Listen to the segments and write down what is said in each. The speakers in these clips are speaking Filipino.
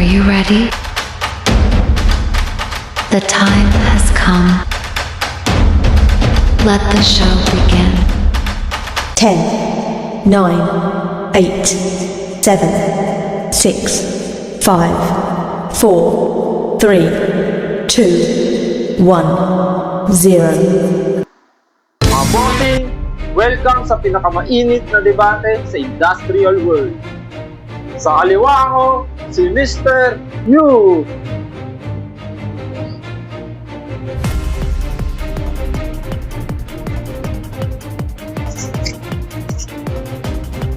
Are you ready? The time has come. Let the show begin. 10, 9, 8, 7, 6, 5, 4, 3, 2, 1, 0. Mga bossing, welcome sa pinakamainit na debate sa industrial world. Sa kaliwa ko, si Mr. Yu.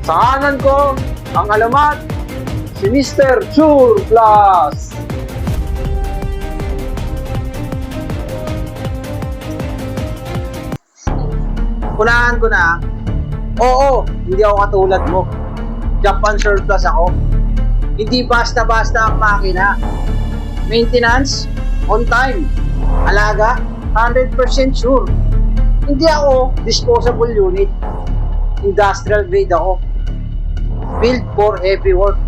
Sa kanan ko, ang alamat, si Mr. Sure Plus. Unahan ko na, oo, hindi ako katulad mo. Japan surplus ako. Hindi basta-basta ang makina. Maintenance, on time. Alaga, 100% sure. Hindi ako disposable unit. Industrial grade ako. Built for heavy work.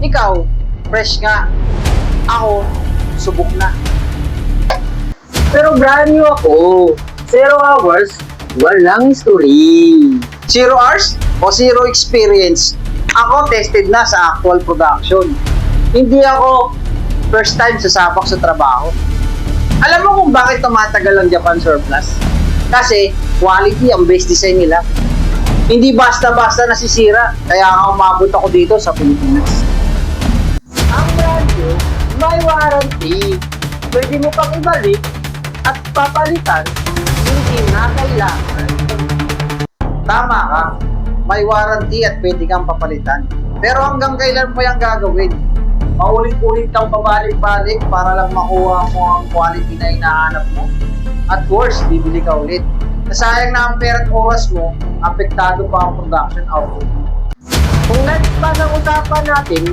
Ikaw, fresh nga. Ako, subok na. Pero brand new ako. 0 hours, walang history. 0 hours o 0 experience? Ako tested na sa actual production. Hindi ako first time sasabak sa trabaho. Alam mo kung bakit tumatagal ang Japan surplus? Kasi quality ang base design nila. Hindi basta-basta nasisira, kaya nga umabot ako dito sa Pilipinas. Ang brand new, may warranty. Pwede mo pang ibalik at papalitan, hindi na kailangan. Tama ka, may warranty at pwede kang papalitan. Pero hanggang kailan mo yung gagawin? Paulit-ulit kang pabalik-balik para lang makuha mo ang quality na hinahanap mo. At worst, bibili ka ulit. Nasayang na ang pera at oras mo, apektado pa ang production output mo. Kung lifespan ang usapan natin,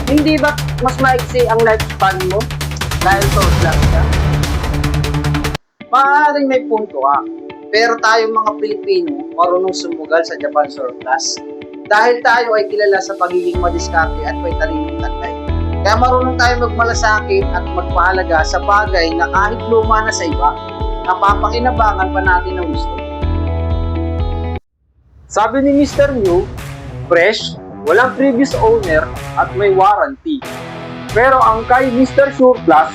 hindi ba mas maiksi ang lifespan mo dahil surplus ka? Maaaring may punto ka, pero tayong mga Pilipino marunong sumugal sa Japan surplus. Dahil tayo ay kilala sa pagiging madiskarte at may talinong tagtay. Kaya marunong tayo magmalasakit at magpahalaga sa bagay na kahit luma na sa iba, napapakinabangan pa natin ng gusto. Sabi ni Mr. New, fresh, walang previous owner at may warranty. Pero ang kay Mr. Sure Plus,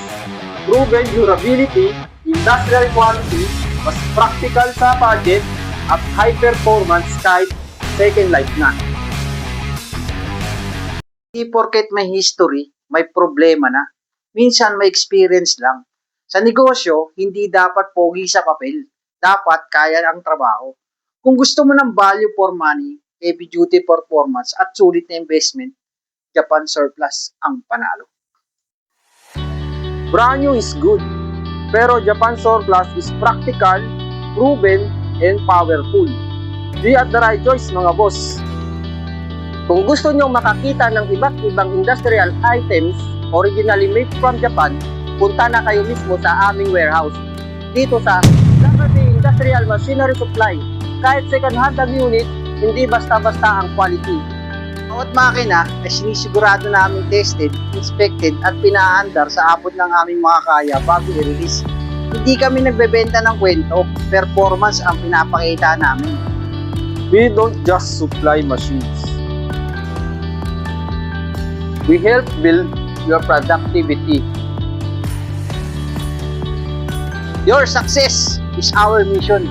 proven durability, industrial quality, mas practical sa budget at high performance kahit second life na. Hindi porket may history, may problema na. Minsan may experience lang. Sa negosyo, hindi dapat pogi sa papel. Dapat kaya ang trabaho. Kung gusto mo ng value for money, heavy duty performance at sulit na investment, Japan surplus ang panalo. Brand new is good, pero Japan surplus is practical, proven, and powerful. Be at the right choice mga boss. Kung gusto nyo makakita ng iba't ibang industrial items originally made from Japan, punta na kayo mismo sa aming warehouse dito sa Lagarde Industrial Machinery Supply. Kahit second hand ang unit, hindi basta-basta ang quality. Bawat makina ay sinisigurado namin tested, inspected at pinaandar sa abot ng aming mga kaya bago i-release. Hindi kami nagbebenta ng kwento, performance ang pinapakita namin. We don't just supply machines. We help build your productivity. Your success is our mission.